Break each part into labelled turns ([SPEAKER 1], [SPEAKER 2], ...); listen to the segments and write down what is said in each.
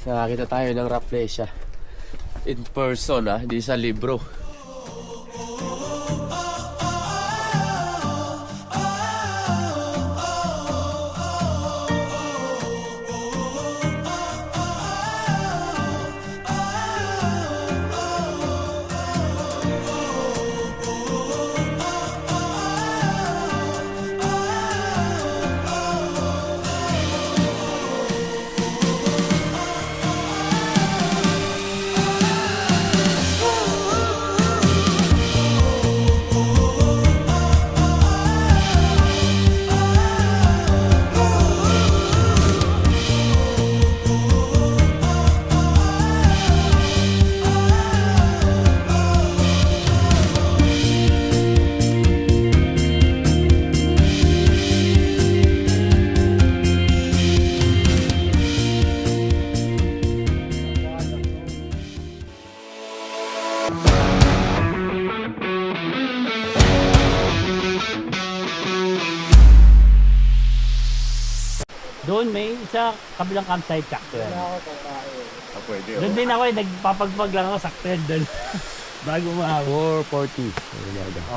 [SPEAKER 1] Nakakita tayo ng Rafflesia in person, hindi sa libro.
[SPEAKER 2] Doon may isa kabilang campsite, sakto yan.
[SPEAKER 1] Pwede.
[SPEAKER 2] Doon din ako nagpapagpag lang ako, sakto yan doon. Bago umahapon.
[SPEAKER 1] 440.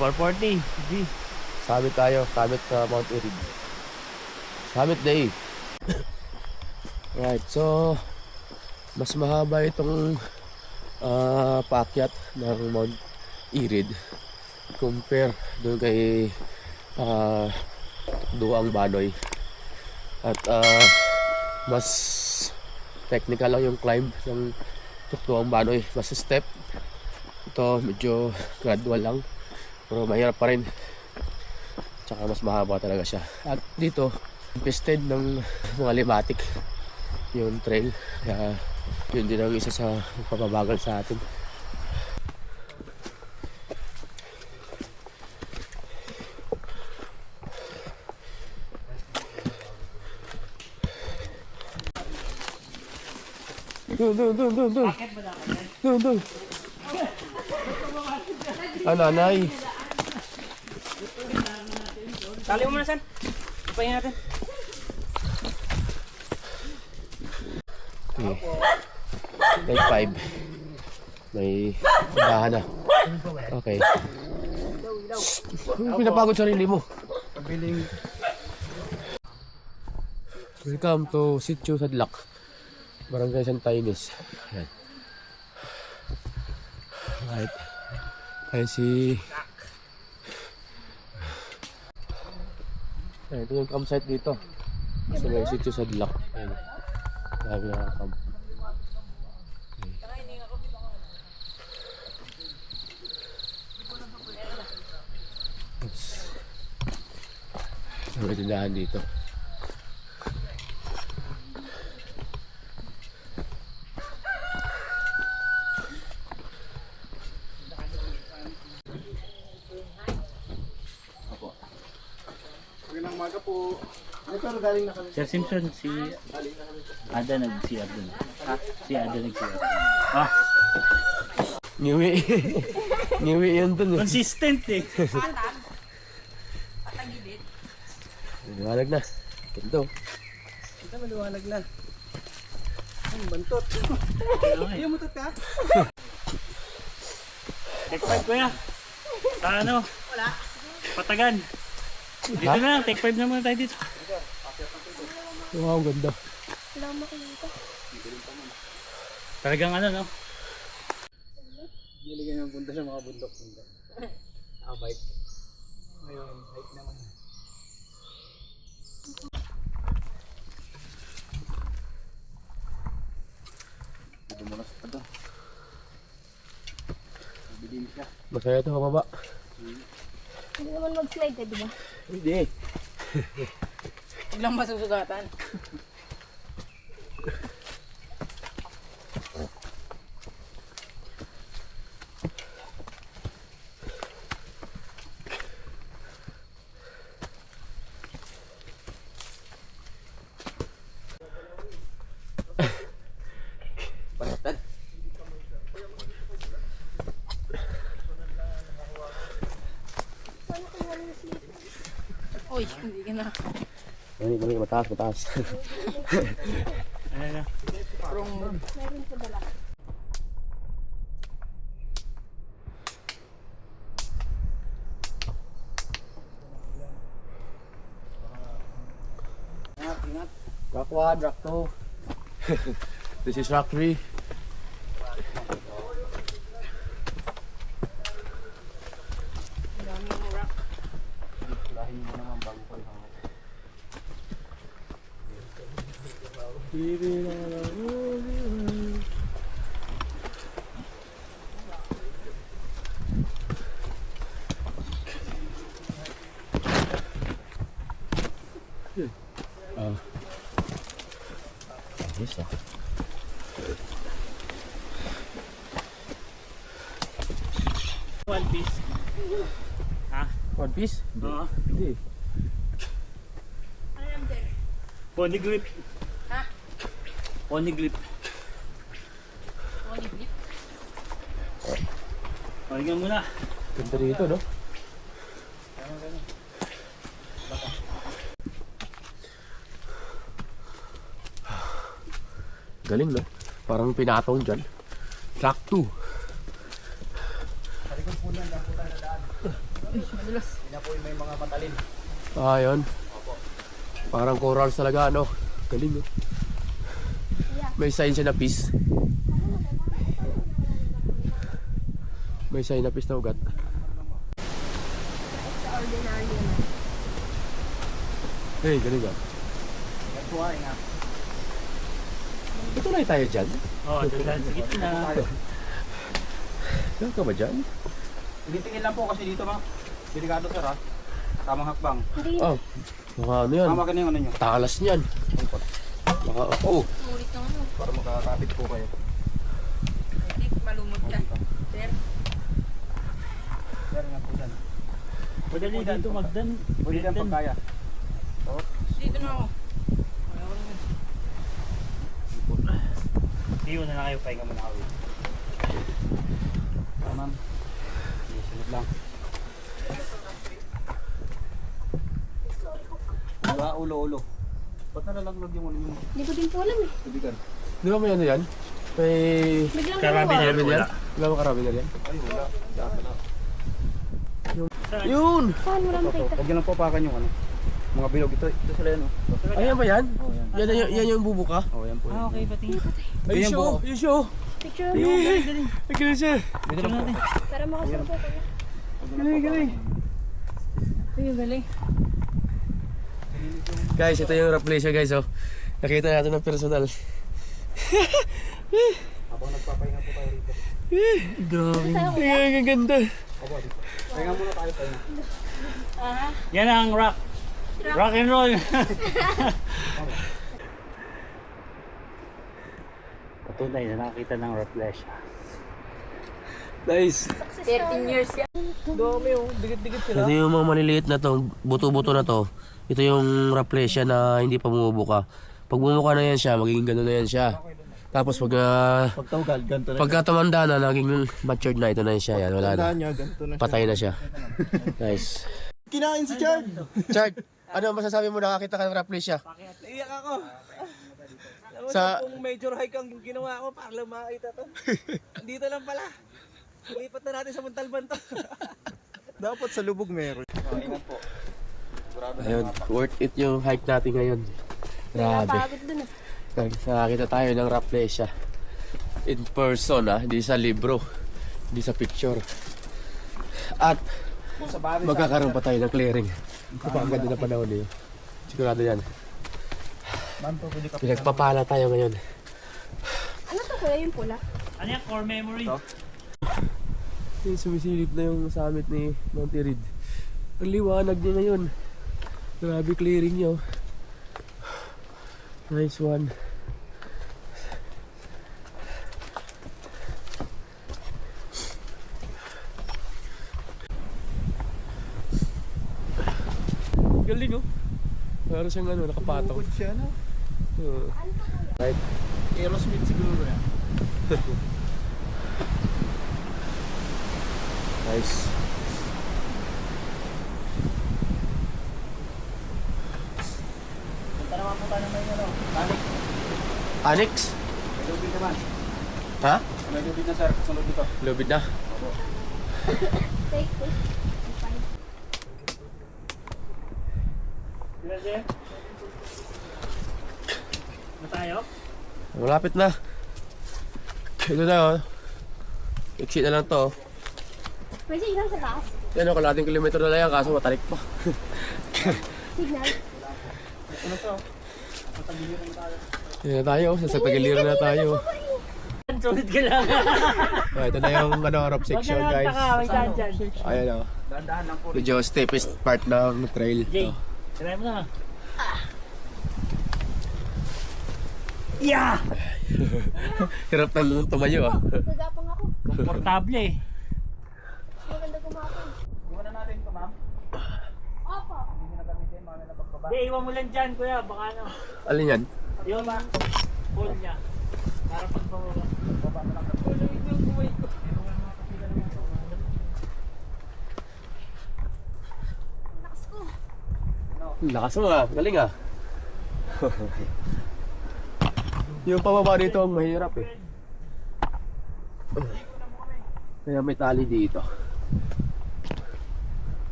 [SPEAKER 2] 440. Sige.
[SPEAKER 1] Summit tayo. Summit sa Mount Irid. Summit day. Right, so mas mahaba itong paakyat ng Mount Irid compare doon kay Duang Banoy. At mas technical lang yung climb ng Tuktuang Banoy. Mas step. Ito medyo gradual lang. Pero mahirap pa rin. Tsaka mas mahaba talaga siya. At dito, infested ng mga limatic yung trail. Kaya yun din ang isa sa papabagal sa atin. Doon. Nanay.
[SPEAKER 3] Tali mo muna, San. Ipahin natin.
[SPEAKER 1] Okay. Day 5. May dahan na. Okay. Pinapagod sarili mo. Welcome to Sitio Sadlak, Barangay Santa Ines. Ayan. Right. Ayan ito yung campsite dito. Sa may Sitio Sadlak. Ayan. Dami na camp. May tindahan dito.
[SPEAKER 2] Sir Simpson, si Ada nag-CR dun. Si Ada nag-CR.
[SPEAKER 1] Niwi. Niwi yan dun.
[SPEAKER 2] Consistent eh.
[SPEAKER 1] Maliwanag na. Ito.
[SPEAKER 3] Ito, maliwanag na. Ang bantot. Yung mutot ka?
[SPEAKER 2] Take 5 kuya. Ano?
[SPEAKER 3] Wala.
[SPEAKER 2] Patagan. Dito na lang, take 5 na muna tayo dito.
[SPEAKER 1] Wow, ganda.
[SPEAKER 4] Wala makikita.
[SPEAKER 2] Talagang ano, no?
[SPEAKER 3] Niligan yung punta sa mga bundok-bundok. Bike. Ngayon, hike naman.
[SPEAKER 1] Dito muna sa ito. Mabilin siya. Masaya ito, mababa.
[SPEAKER 4] Hindi naman mag-slide di ba?
[SPEAKER 1] Hindi.
[SPEAKER 3] Huwag lang masusugatan.
[SPEAKER 1] Panatan.
[SPEAKER 3] Uy, hindi ka na.
[SPEAKER 1] Mali, mataas.
[SPEAKER 2] Ano na?
[SPEAKER 4] Meron pa dala.
[SPEAKER 3] Rock 1, rock 2.
[SPEAKER 1] This is rock 3.
[SPEAKER 3] Lahin mo naman bago ko yung hawak.
[SPEAKER 1] Yes, ah.
[SPEAKER 2] One piece. Ha?
[SPEAKER 1] One piece?
[SPEAKER 2] Oo.
[SPEAKER 1] Hindi.
[SPEAKER 4] Ano lang din?
[SPEAKER 2] Pony grip.
[SPEAKER 4] Ha?
[SPEAKER 2] Pony grip.
[SPEAKER 4] Only blip?
[SPEAKER 2] Pahinga muna.
[SPEAKER 1] Ganda rito, no? Galing, no? Parang pinatong dyan. Track 2.
[SPEAKER 3] Salikod po niyan, daan po tayo na daan.
[SPEAKER 4] Madulas.
[SPEAKER 3] Hindi na po yung may mga matalim.
[SPEAKER 1] Ah, yun. Parang corals talaga, no? Galing, no? May sign siya na peace. May sign na peace na ugat.
[SPEAKER 4] Extraordinary naman.
[SPEAKER 1] Hey, galing, ah.
[SPEAKER 3] Yan po nga.
[SPEAKER 1] Ito na tayo dyan.
[SPEAKER 2] Oo, doon lang sa gitna.
[SPEAKER 1] Saan ka ba dyan?
[SPEAKER 3] Tingin lang po kasi dito ba? Delikado sir ha. Tamang hakbang.
[SPEAKER 4] Hindi.
[SPEAKER 1] Oh, baka ano yan?
[SPEAKER 3] Tama ka na yung ano nyo.
[SPEAKER 1] Talas niyan. Baka, oh.
[SPEAKER 4] Sulit ng ano.
[SPEAKER 3] Para makakapit po kayo.
[SPEAKER 4] Malumot ka. Sir.
[SPEAKER 3] Sir nga po dyan.
[SPEAKER 2] Madali dito magdan.
[SPEAKER 3] Pwede yan pag kaya.
[SPEAKER 4] Dito na ako.
[SPEAKER 2] Iwan na lang kayo, pahinga muna ako.
[SPEAKER 3] Ma'am. Sunod lang. Diba? Ulo-ulo. Ba't nalalaglag yung ulo yung
[SPEAKER 4] Hindi ko din po alam eh.
[SPEAKER 3] tubigan?
[SPEAKER 1] Di ba may ano yan? May...
[SPEAKER 4] Biglang
[SPEAKER 2] Karami
[SPEAKER 4] dalawa.
[SPEAKER 2] na
[SPEAKER 1] Karabiner
[SPEAKER 2] wala.
[SPEAKER 1] yan? Wala mo karabiner yan?
[SPEAKER 3] Ay wala. Daka na.
[SPEAKER 1] Yun!
[SPEAKER 4] Saan mo lang makita?
[SPEAKER 3] Huwag nyo lang papakan yung ano. Mga bilog. Ito sila yan oh.
[SPEAKER 1] Ayan ba yan?
[SPEAKER 3] Oh, yan.
[SPEAKER 1] Yan yung bubuka?
[SPEAKER 3] Oh, yan po.
[SPEAKER 2] Ah, okay, bating.
[SPEAKER 1] Ay,
[SPEAKER 3] Yan
[SPEAKER 1] show!
[SPEAKER 3] po.
[SPEAKER 1] Yung show!
[SPEAKER 4] Picture mo.
[SPEAKER 1] Galing! Galing siya!
[SPEAKER 3] Dito lang po.
[SPEAKER 4] Para makasuot ko kuya.
[SPEAKER 1] Galing, galing!
[SPEAKER 4] Ayun, galing.
[SPEAKER 1] Guys, ito yung replacer guys, oh. Nakita natin ng personal.
[SPEAKER 3] Habang nagpapahinga po tayo rito.
[SPEAKER 1] Grabe. Ang ganda.
[SPEAKER 3] Opo, dito. Pahinga muna tayo tayo.
[SPEAKER 2] Yan ang rock. Rock and roll. Patunay na nakakita ng reflection.
[SPEAKER 1] Nice.
[SPEAKER 4] 13 years yan.
[SPEAKER 3] Dami oh. Dikit-dikit sila.
[SPEAKER 1] Ito yung mga maliliit na to, buto-buto na to. Ito yung raplesia na hindi pa bumubuka. Pag bumubuka na yan siya, magiging gano'n na yan siya. Tapos pag
[SPEAKER 3] Pagtawgal, ganito na.
[SPEAKER 1] pagka tumanda na, naging matured na, ito na siya. Yan, wala na.
[SPEAKER 3] niya, ganito na.
[SPEAKER 1] Patay na siya. Nice.
[SPEAKER 3] Kinain si Chard.
[SPEAKER 1] Chard, ano masasabi mo nakakita ka ng raplesia?
[SPEAKER 5] Iyak ako. Alam mo
[SPEAKER 1] Sa-
[SPEAKER 5] kung major hike ang ginawa ko para lang makita to. Dito lang pala. Lipat na natin sa Montalban to.
[SPEAKER 3] Dapat sa lubog meron. Ingat po.
[SPEAKER 1] Ayun, worth it yung hike natin ngayon. Grabe.
[SPEAKER 4] Napagod dun ah.
[SPEAKER 1] Nakakita tayo ng raplesia. In person, hindi sa libro. Hindi sa picture. At magkakaroon pa tayo ng clearing. Kapaganda na panahon eh. Sigurado yan. Pinagpapala tayo ngayon.
[SPEAKER 4] Ano to kuya yung pula?
[SPEAKER 2] Ano yan? Core memory.
[SPEAKER 1] Sumisilip na yung summit ni Monte Reid. Ang liwanag niya ngayon. Grabe clearing niya. Nice one. Galing oh. Para siyang ano, nakapataw.
[SPEAKER 3] Bukod siya no?
[SPEAKER 1] Right.
[SPEAKER 3] Aerosmith siguro yan.
[SPEAKER 1] Nice.
[SPEAKER 3] Punta naman po tayo ng may ano. Balik.
[SPEAKER 1] Annex?
[SPEAKER 3] May
[SPEAKER 5] naman.
[SPEAKER 1] Ha?
[SPEAKER 5] May lubid na sir, kasunod dito.
[SPEAKER 1] Lubid na.
[SPEAKER 4] Take. Fine.
[SPEAKER 2] Sila, Sir? Na tayo?
[SPEAKER 1] Malapit na. Ito na oh. Exit na lang to.
[SPEAKER 4] May signal sa taas.
[SPEAKER 1] Yan o, kalating kilometro na lang yan, kaso matalik pa.
[SPEAKER 4] Signal.
[SPEAKER 5] Ano to? Matagiliran na tayo.
[SPEAKER 1] Yan na tayo, sa tagiliran na tayo.
[SPEAKER 2] Sulit ka lang.
[SPEAKER 1] Ito na yung rope section guys.
[SPEAKER 2] May daan dyan.
[SPEAKER 1] Ayan o.
[SPEAKER 5] Dahan-dahan lang po.
[SPEAKER 1] Medyo steepest part ng trail
[SPEAKER 2] Jay,
[SPEAKER 1] to.
[SPEAKER 2] try mo na. Yeah!
[SPEAKER 1] Hirap na tumayo ah.
[SPEAKER 4] Nagapang ako.
[SPEAKER 2] Komportable eh.
[SPEAKER 4] Maganda gumapang.
[SPEAKER 5] Iwan na natin ito ma'am.
[SPEAKER 4] Opo.
[SPEAKER 5] Hindi nyo nagamitin, mga na napagbaba.
[SPEAKER 2] Hindi, iwan mo lang dyan kuya. Baka ano.
[SPEAKER 1] Alin yan?
[SPEAKER 2] Yung hole niya. Para pag bumaba.
[SPEAKER 5] Baba na lang.
[SPEAKER 4] Lakas ko.
[SPEAKER 1] Lakas mo ah, galing ah. Yung pababa dito ang mahirap eh. Kaya may tali dito.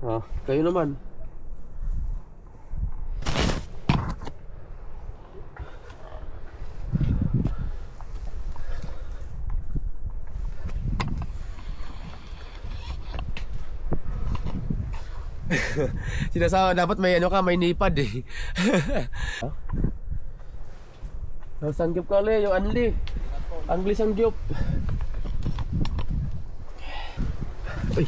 [SPEAKER 1] Ah, kayo naman. Sinasawa dapat may ano ka, may nipad eh. Sanggip ka ulit, yung anli. Angli sanggip. Uy.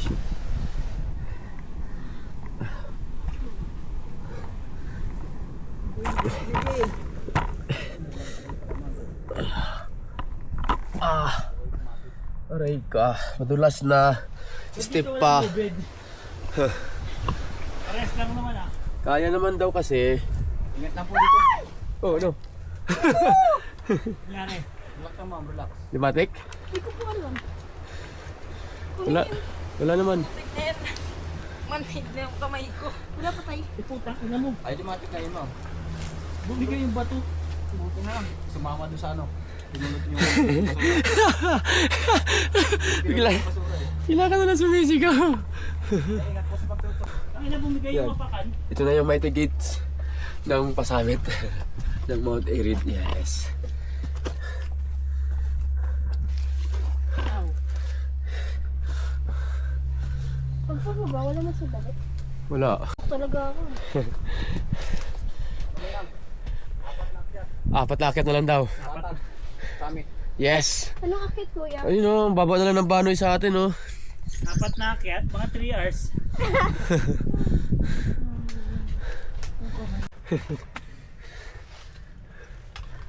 [SPEAKER 1] Aray ka, madulas na. Step pa.
[SPEAKER 2] Rest lang naman ah.
[SPEAKER 1] Kaya naman daw kasi.
[SPEAKER 5] Ingat lang po dito.
[SPEAKER 1] Oh, no.
[SPEAKER 2] Nangyari.
[SPEAKER 5] Relax lang ma'am, relax.
[SPEAKER 1] Limatic?
[SPEAKER 4] Hindi ko po alam.
[SPEAKER 1] Wala. Wala naman.
[SPEAKER 4] Manhid na yung kamay ko. Wala pa tayo.
[SPEAKER 2] Puta, ina mo.
[SPEAKER 5] Ay, limatic na yun ma'am.
[SPEAKER 2] Bumigay yung bato.
[SPEAKER 5] Buti na lang. Sumama doon sa ano. Pinulot yung
[SPEAKER 1] Bigla.
[SPEAKER 5] basura eh.
[SPEAKER 1] Bigla ka na lang sumisigaw.
[SPEAKER 5] Ingat po sa pagtutok.
[SPEAKER 2] Ang ina bumigay yung
[SPEAKER 1] Yan.
[SPEAKER 2] mapakan.
[SPEAKER 1] Ito na yung mighty gates ng pasamit ng Mount Erid. Yes.
[SPEAKER 4] Pag pababa, wala na sa dalit.
[SPEAKER 1] Wala.
[SPEAKER 4] Talaga ako.
[SPEAKER 1] Apat na akyat na lang daw.
[SPEAKER 5] Apat. Kami.
[SPEAKER 1] Yes.
[SPEAKER 4] Anong akit kuya?
[SPEAKER 1] Ayun o, baba na lang ng banoy sa atin o.
[SPEAKER 2] Apat na akyat, mga 3 hours.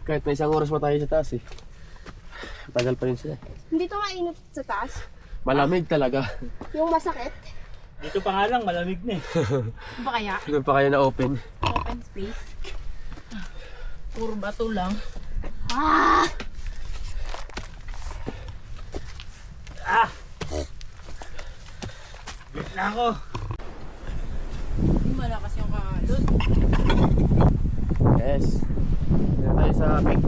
[SPEAKER 1] Kahit may isang oras pa tayo sa taas eh. Tagal pa rin sila.
[SPEAKER 4] Hindi to mainit sa taas.
[SPEAKER 1] Malamig talaga.
[SPEAKER 4] Yung masakit.
[SPEAKER 2] Dito pa nga lang, malamig na eh.
[SPEAKER 4] Ba kaya?
[SPEAKER 1] Doon pa kayo na open.
[SPEAKER 4] Open space.
[SPEAKER 6] Puro bato lang.
[SPEAKER 4] Ah!
[SPEAKER 2] Ah! Wait na ako.
[SPEAKER 6] Malakas yung kahalon.
[SPEAKER 1] Yes. Dito tayo sa peak.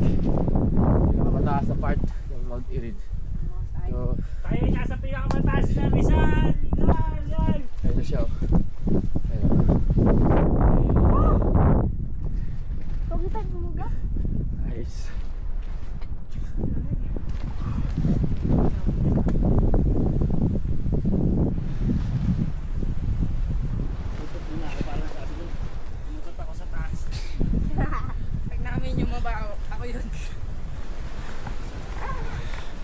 [SPEAKER 1] Pinakamataas na part ng Mount Erid. So,
[SPEAKER 2] Tayo ay nasa pinakamataas na Rizal. Yan!
[SPEAKER 1] ayun na siya o. Ayun.
[SPEAKER 4] Huwag na tayo bumuga.
[SPEAKER 1] Nice.
[SPEAKER 2] Tutok muna ako, parang sabi ko. Tumutot ako sa taas.
[SPEAKER 6] Pag namin yung mabaho, ako yun.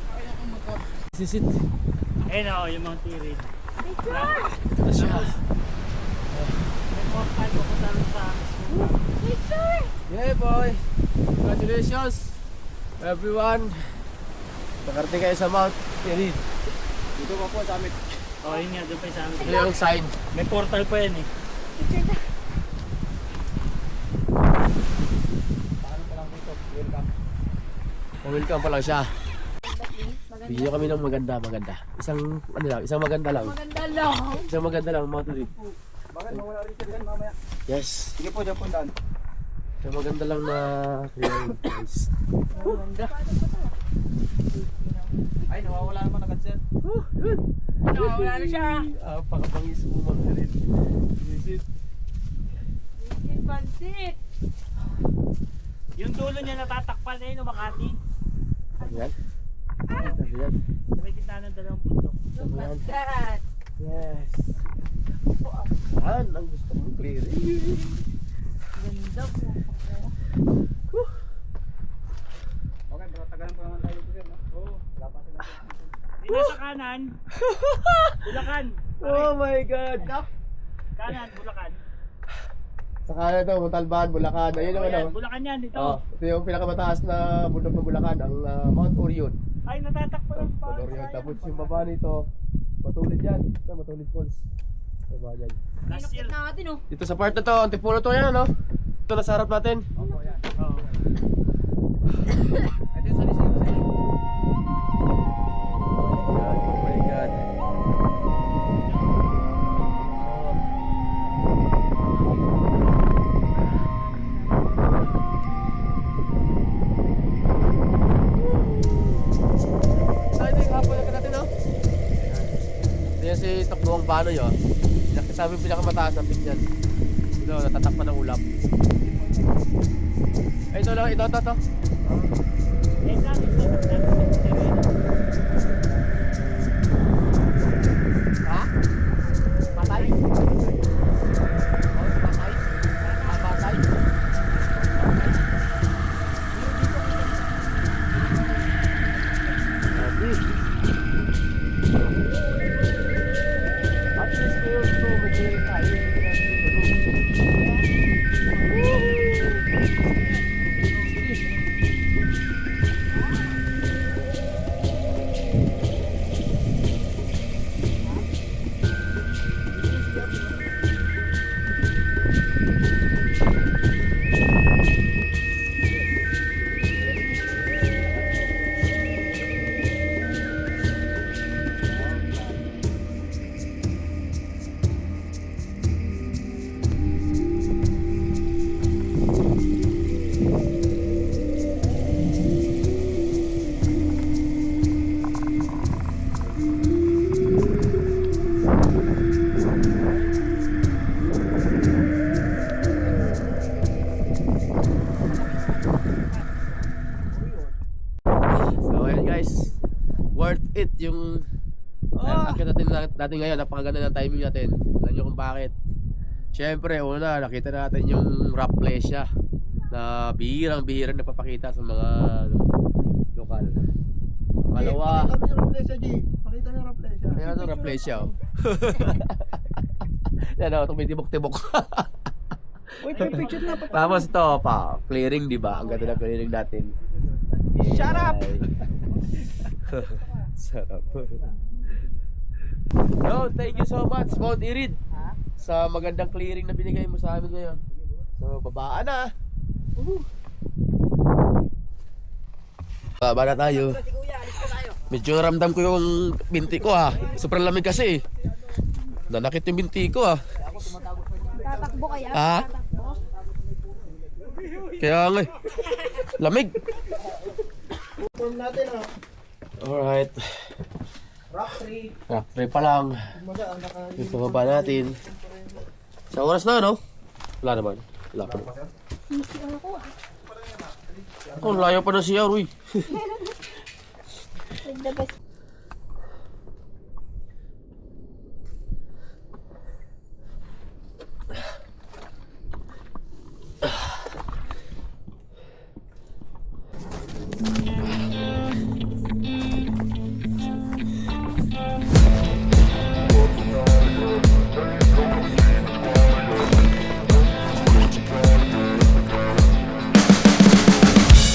[SPEAKER 6] Ako yung umutot.
[SPEAKER 1] Sisit.
[SPEAKER 2] Ayun ako, yung Mount Erid.
[SPEAKER 4] Picture!
[SPEAKER 1] Ito siya.
[SPEAKER 2] May portal ko punta rin sa
[SPEAKER 4] Picture!
[SPEAKER 1] Yeah boy! Congratulations! Everyone! Nakarating kayo sa Mount Erid.
[SPEAKER 5] Dito pa po sa amin.
[SPEAKER 2] Oh, yun nga, doon pa yung sa amin.
[SPEAKER 1] Ito yung sign.
[SPEAKER 2] May portal pa yan eh.
[SPEAKER 4] Picture na.
[SPEAKER 5] Paano pa lang dito? Welcome.
[SPEAKER 1] Welcome pa lang siya.
[SPEAKER 4] Maganda.
[SPEAKER 1] Bigyan nyo kami ng maganda. Isang, ano lang, isang maganda lang.
[SPEAKER 4] Maganda lang.
[SPEAKER 1] Isang maganda lang, Mount Erid.
[SPEAKER 5] Bakit mawala rin sila yan mamaya?
[SPEAKER 1] Yes.
[SPEAKER 5] Sige po, dyan po daan.
[SPEAKER 1] So, maganda lang na clearing guys.
[SPEAKER 5] Ay, nawawala naman agad sir.
[SPEAKER 6] Wala na siya.
[SPEAKER 1] Pakapangis mo mga rin. Visit.
[SPEAKER 6] Pansit.
[SPEAKER 2] Yung dulo niya natatakpan na yun, Makati.
[SPEAKER 1] Sabi yan? Sabi yan?
[SPEAKER 2] Sa may gitna ng dalawang bundok.
[SPEAKER 1] Sabi yan?
[SPEAKER 6] Dad.
[SPEAKER 1] Yes. Saan ang gusto mong clearing?
[SPEAKER 6] Ganda po.
[SPEAKER 3] Okay, baka tagalan pa naman tayo dito sir, no? Oo. Wala pa sila.
[SPEAKER 2] Di nasa kanan. Bulacan.
[SPEAKER 1] Oh my God!
[SPEAKER 2] Kanan, Bulacan.
[SPEAKER 1] Sa kanan ito, Montalban, Bulacan. Ayun
[SPEAKER 2] Oh,
[SPEAKER 1] naman
[SPEAKER 2] yan,
[SPEAKER 1] oh.
[SPEAKER 2] Bulacan yan, ito.
[SPEAKER 1] Oh, ito yung pinakamataas na bundok ng Bulacan, ang Mount Orion.
[SPEAKER 2] Ay, natatakpan ng
[SPEAKER 1] Mount Orion. Tapos yung baba nito, Matulid yan. Ito, Matulid Falls. Baba yan.
[SPEAKER 2] Last year.
[SPEAKER 6] Natin oh.
[SPEAKER 1] Dito sa part na to, Antipolo to yan, no? Ito nasa harap natin.
[SPEAKER 5] Opo, yan.
[SPEAKER 2] Oh.
[SPEAKER 5] Ito yung salisip sa inyo.
[SPEAKER 1] Oh my God. Ito yung hapon na natin, no? Ito yan si Takbuang Banoy, oh. Sabi yung pinakamataas na pin yan. Ito, natatakpan ng ulap. Ay, ito lang, ito.
[SPEAKER 2] Eh, dati sa
[SPEAKER 1] Ha? Patay? Patay? Patay? At least ngayon ito, mag-iring tayo. So ayan guys, worth it yung akit natin ngayon. Napakaganda ng timing natin. Alam nyo kung bakit. Siyempre una nakita natin yung Rafflesia na bihirang napapakita sa mga lokal. Pangalawa,
[SPEAKER 5] Pakita mo yung Rafflesia, G. Pakita mo yung Rafflesia.
[SPEAKER 1] ayan ang Rafflesia, oh. Yan o, tumitibok-tibok.
[SPEAKER 5] Wait, may picture na pa.
[SPEAKER 1] Tapos ito pa, clearing, di ba? Ang ganda ng clearing natin.
[SPEAKER 5] Shut up!
[SPEAKER 1] Sarap. No, thank you so much, Mount Irid, sa magandang clearing na binigay mo sa amin ngayon. So, babaan na. Baba na tayo. Medyo ramdam ko yung binti ko, ha. Sobrang lamig kasi. Nanakit yung binti ko, ha.
[SPEAKER 6] Tatakbo kaya?
[SPEAKER 1] Ha? Kaya nga, lamig.
[SPEAKER 5] Form natin, ha.
[SPEAKER 1] Alright.
[SPEAKER 5] Rock 3.
[SPEAKER 1] Rock 3 pa lang. Yung pababa natin. Sa oras na, no? Wala naman. Wala pa naman. Ako, layo pa na siya, Ruy.
[SPEAKER 6] The best.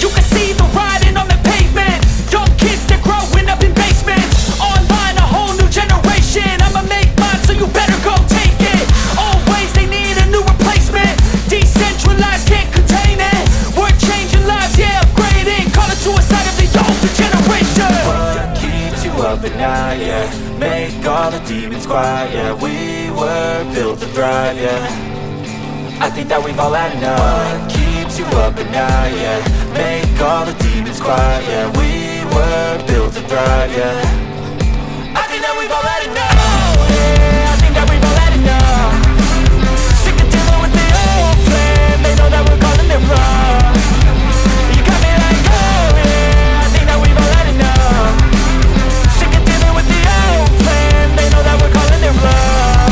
[SPEAKER 7] You can see the writing on the pavement. Young kids, they're growing up in basements. Online, a whole new generation. I'ma make mine, so you better go take it. Always, they need a new replacement. Decentralized, can't contain it. We're changing lives, yeah, upgrading. Call it suicide of the older generation.
[SPEAKER 8] What keeps you up at night, yeah? Make all the demons quiet, yeah. We were built to thrive, yeah. I think that we've all had enough. What keeps you you up at night, yeah. Make all the demons quiet, yeah. We were built to thrive, yeah. I think that we've all had enough, yeah. I think that we've all had enough. Sick of dealing with the old plan. They know that we're calling it wrong. You got me like, oh yeah. I think that we've all had enough. Sick of dealing with the old plan. They know that we're calling it wrong.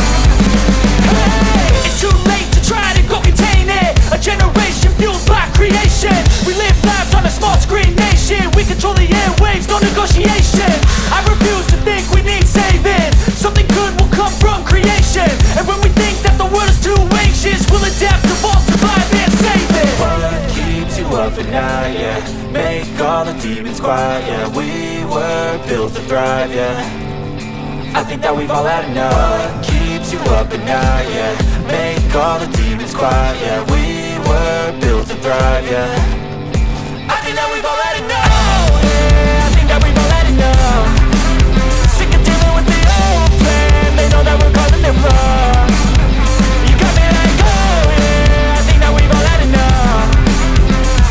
[SPEAKER 8] Hey, it's too late to try to go contain it. A generation fueled by creation. We live lives on a small screen nation. We control the airwaves, no negotiation. I refuse to think we need saving. Something good will come from creation. And when we think that the world is too anxious, we'll adapt, evolve, survive and save it. What keeps you up at night, yeah. Make all the demons quiet, yeah. We were built to thrive, yeah. I think that we've all had enough. What keeps you up at night, yeah. Make all the demons quiet, yeah. We were built to thrive, yeah. I think that we've all had enough, yeah. I think that we've all had enough. Sick of dealing with the old plan. They know that we're calling it wrong. You got me like, oh yeah. I think that we've all had enough.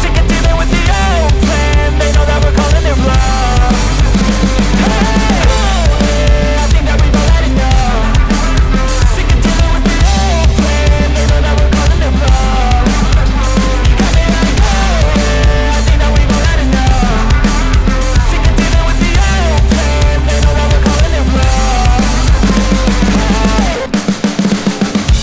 [SPEAKER 8] Sick of dealing with the old plan. They know that we're calling it wrong. Hey, oh yeah. I think that we've all had enough. Sick of dealing with the old plan. They know that we're calling it wrong. You got me like, oh yeah. I think that we've all had enough. Sick of dealing with the old plan. They know that we're calling it wrong.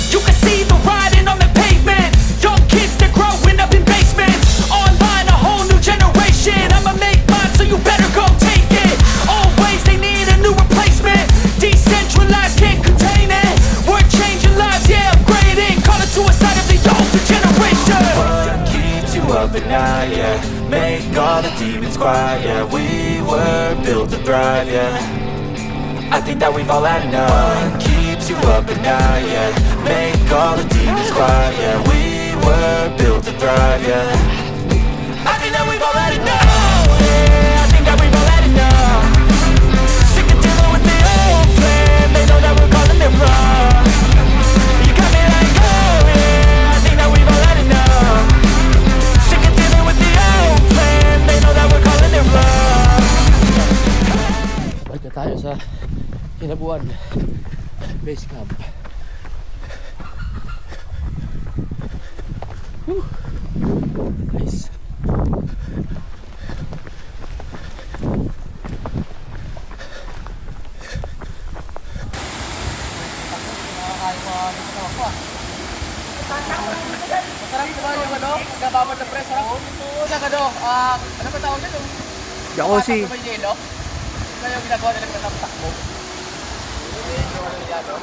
[SPEAKER 8] You can see the writing on the pavement. Young kids, they're growing up in basements. Online, a whole new generation. I'ma make mine, so you better go take it. Always, they need a new replacement. Decentralized, can't contain it. We're changing lives, yeah, upgrading. Call it suicide of the older generation. What keeps you up at night, yeah. Make all the demons quiet, yeah. We were built to thrive, yeah. I think that we've all had enough. What keeps you up at night, yeah. Make all the demons quiet, yeah. We were built to thrive, yeah. I think that we've all had enough, yeah. I think that we've all had enough. Sick of dealing with the old plan. They know that we're calling it wrong. You got me like, oh yeah. I think that we've all had enough. Sick of dealing with the old plan. They know that we're calling it wrong.
[SPEAKER 1] Balik na tayo sa Kinabuan Base Camp. Whew. Nice.
[SPEAKER 5] Masarap ba yung ano? Gababad na press, ha? Oo, ano? Ano ba tawag nito?
[SPEAKER 3] Jacuzzi.
[SPEAKER 5] May yelo? Ito yung ginagawa nila ng takbo. Ito yung ginagawa nila, no?